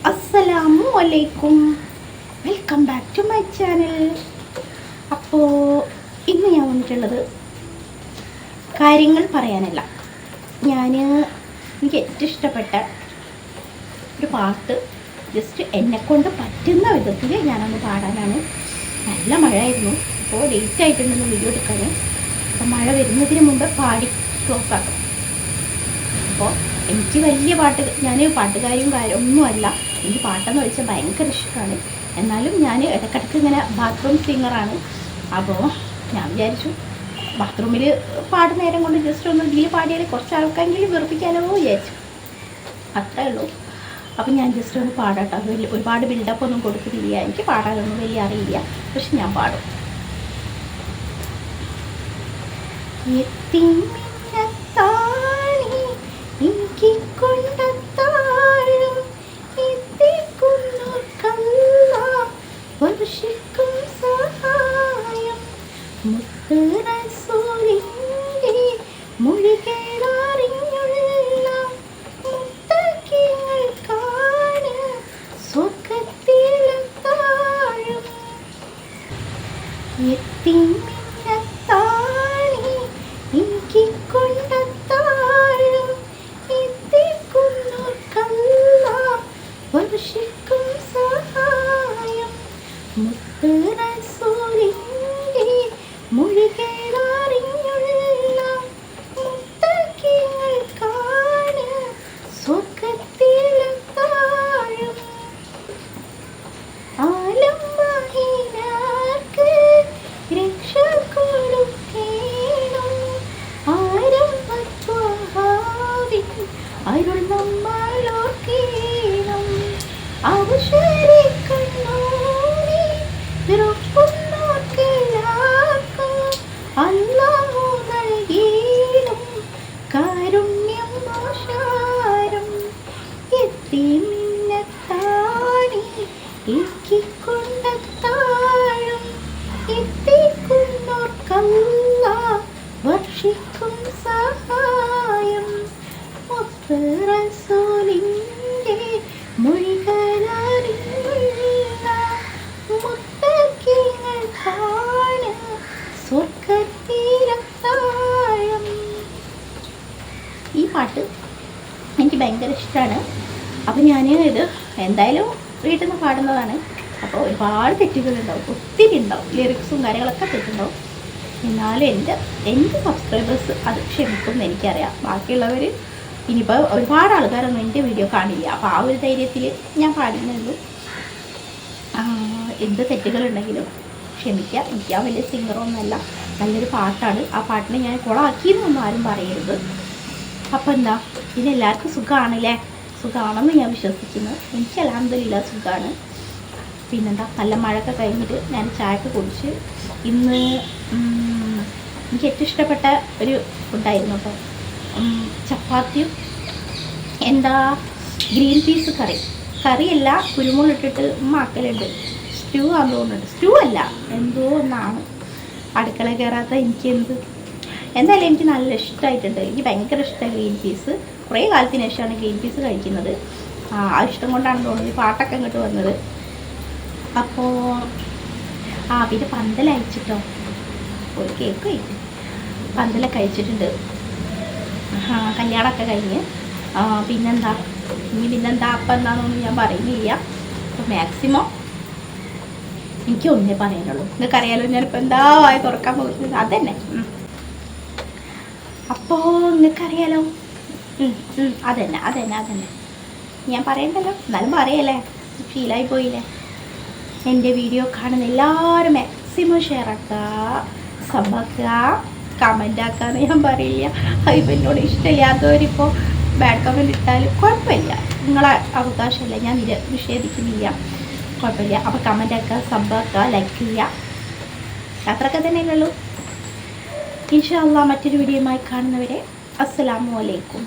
അസ്സലാമു അലൈക്കും, welcome back to my channel. അപ്പോൾ ഇന്ന് ഞാൻ വന്നിട്ടുള്ളത് കാര്യങ്ങൾ പറയാനല്ല. എനിക്ക് ഏറ്റവും ഇഷ്ടപ്പെട്ട ഒരു പാട്ട് ജസ്റ്റ് എന്നെക്കൊണ്ട് പറ്റുന്ന വിധത്തിൽ ഞാനൊന്ന് പാടാനാണ്. നല്ല മഴയായിരുന്നു, അപ്പോൾ ലേറ്റായിട്ടുണ്ടെന്ന് വീഡിയോ എടുക്കാൻ. അപ്പോൾ മഴ വരുന്നതിന് മുമ്പ് പാടി ക്ലോസ് ആക്കും. അപ്പോൾ എനിക്ക് വലിയ ഞാൻ പാട്ടുകാരിയും ഒന്നുമല്ല. എനിക്ക് പാട്ടെന്ന് വെച്ചാൽ ഭയങ്കര ഇഷ്ടമാണ്. എന്നാലും ഞാൻ ഇടയ്ക്കിടയ്ക്ക് ഇങ്ങനെ ബാത്റൂം സിംഗറാണ്. അപ്പോൾ ഞാൻ വിചാരിച്ചു ബാത്റൂമിൽ പാടുന്ന നേരം കൊണ്ട് ജസ്റ്റ് ഒന്ന് ഇതിൽ പാടിയാൽ കുറച്ച് ആൾക്കാരെങ്കിലും വെറുപ്പിക്കാനോ വിചാരിച്ചു. അത്രേ ഉള്ളൂ. അപ്പം ഞാൻ ജസ്റ്റ് ഒന്ന് പാടട്ടോ. അത് ഒരുപാട് ബിൽഡപ്പ് ഒന്നും കൊടുക്കുന്നില്ല. എനിക്ക് പാടാനൊന്നും വലിയ അറിയില്ല, പക്ഷെ ഞാൻ പാടും. വർഷിക്കും സഹായം മുത്തറസൂലിൻ്റെ മൊഴികളറിഞ്ഞുള്ള മുത്തക്കിങ്ങൾക്കാണ് സ്വർഗത്തിലെത്താഴും. എത്തിമിന്നത്താണി എനിക്ക് കൊണ്ടത്താഴും എത്തിക്കുന്നോർക്കല്ല വർഷിക്കും സഹായം മുത്തറസൂലിൻ്റെ മൊഴികളറിഞ്ഞുള്ള മുത്തക്കിങ്ങൾക്കാണ് സ്വർഗത്തിലെത്താഴും. ആലംബഹീനർക്ക് രക്ഷ കൊടുക്കേണം ആരംഭത്വഹാവിൻ അരുൾ നമ്മളോർക്കേണം. അവശരെ കണ്ണോടി അല്ലാഹു നൽകിയിടും കാരുണ്യം മോശാരം. എത്തിമിന്നത്താണി ഇക്കിക്കൊണ്ടത്താഴും എത്തിക്കുന്നോർക്കല്ല വർഷിക്കും സഹായം മുത്തറസൂലിൻ്റെ മൊഴികളറിഞ്ഞുള്ള മുത്തക്കിങ്ങൾക്കാണ് സ്വർഗത്തിലെത്താഴും. ഈ പാട്ട് എനിക്ക് ഭയങ്കര ഇഷ്ടമാണ്. അപ്പോൾ ഞാൻ ഇത് എന്തായാലും വീട്ടിൽ നിന്ന് പാടുന്നതാണ്. അപ്പോൾ ഒരുപാട് തെറ്റുകളുണ്ടാവും, ഒത്തിരി ഉണ്ടാവും, ലിറിക്സും കാര്യങ്ങളൊക്കെ തെറ്റുണ്ടാവും. എന്നാലും എൻ്റെ സബ്സ്ക്രൈബേഴ്സ് അത് ക്ഷമിക്കുമെന്ന് എനിക്കറിയാം. ബാക്കിയുള്ളവർ ഇനിയിപ്പോൾ ഒരുപാട് ആൾക്കാരൊന്നും എൻ്റെ വീഡിയോ കാണില്ല. അപ്പോൾ ആ ഒരു ധൈര്യത്തിൽ ഞാൻ പാടുന്നുള്ളൂ. എന്ത് തെറ്റുകളുണ്ടെങ്കിലും ക്ഷമിക്കുക. എനിക്ക് ആ വലിയ സിംഗറൊന്നുമല്ല, നല്ലൊരു പാട്ടാണ്. ആ പാട്ടിനെ ഞാൻ കൊളാക്കിയെന്നൊന്നും ആരും പറയരുത്. അപ്പോൾ എന്താ, ഇതിനെല്ലാവർക്കും സുഖമാണല്ലേ? സുഖമാണെന്ന് ഞാൻ വിശ്വസിക്കുന്നു. എനിക്ക് അൽഹംദുലില്ലാഹ് സുഖമാണ്. പിന്നെന്താ, നല്ല മഴയൊക്കെ കഴിഞ്ഞിട്ട് ഞാൻ ചായയൊക്കെ കുടിച്ച് ഇന്ന് എനിക്ക് ഏറ്റവും ഇഷ്ടപ്പെട്ട ഒരു ഫുഡായിരുന്നു കേട്ടോ. ചപ്പാത്തിയും ഗ്രീൻ പീസ് കറിയല്ല, കുരുമുളകിട്ടിട്ട് ആക്കലുണ്ട്. സ്റ്റൂ ആണെന്ന് തോന്നുന്നുണ്ട്. സ്റ്റൂ അല്ല, എന്തോ ഒന്നാണ്. അടുക്കള കയറാത്ത എന്തായാലും എനിക്ക് നല്ല ഇഷ്ടമായിട്ടുണ്ട്. എനിക്ക് ഭയങ്കര ഇഷ്ടമാണ് ഗ്രീൻ പീസ്. കുറേ കാലത്തിന് ശേഷമാണ് ഗ്രീൻ പീസ് കഴിക്കുന്നത്. ആ ഇഷ്ടം കൊണ്ടാണ് തോന്നുന്നത് പാട്ടൊക്കെ ഇങ്ങോട്ട് വന്നത്. അപ്പോൾ പിന്നെ പന്തൽ അയച്ചിട്ടോ, ഒരു കേക്ക് കഴിക്കും. പന്തലൊക്കെ അയച്ചിട്ടുണ്ട്. കല്യാണമൊക്കെ കഴിഞ്ഞ് പിന്നെന്താ അപ്പം എന്താണെന്നൊന്നും ഞാൻ പറയുന്നില്ല. അപ്പോൾ മാക്സിമം എനിക്ക് ഒന്നേ പറയാനുള്ളൂ. നിങ്ങൾക്കറിയാലോ ഞാനിപ്പോൾ എന്താ വായ തുറക്കാൻ പോകുന്നത്, അതന്നെ. അപ്പോൾ നിങ്ങൾക്കറിയാലോ, അതന്നെ ഞാൻ പറയണ്ടല്ലോ, എന്നാലും പറയല്ലേ, ഫീലായി പോയില്ലേ. എൻ്റെ വീഡിയോ കാണുന്ന എല്ലാവരും മാക്സിമം ഷെയർ ആക്കുക, സബാക്കുക, കമൻ്റ് ആക്കാന്ന് ഞാൻ പറയില്ല. അതിപ്പോൾ എന്നോട് ഇഷ്ടമില്ലാത്തവരിപ്പോൾ ബാഡ് കമൻറ്റ് ഇട്ടാലും കുഴപ്പമില്ല, നിങ്ങളെ അവകാശമല്ല, ഞാൻ നിഷേധിക്കുന്നില്ല, കുഴപ്പമില്ല. അപ്പോൾ കമൻ്റ് ആക്കുക, സബാക്കുക, ലൈക്ക് ചെയ്യുക, അത്രയൊക്കെ തന്നെയല്ലേ ഉള്ളൂ. ഇൻഷാ അല്ലാഹ് മറ്റൊരു വീഡിയോയുമായി കാണുന്നവരെ അസ്സലാമു അലൈക്കും.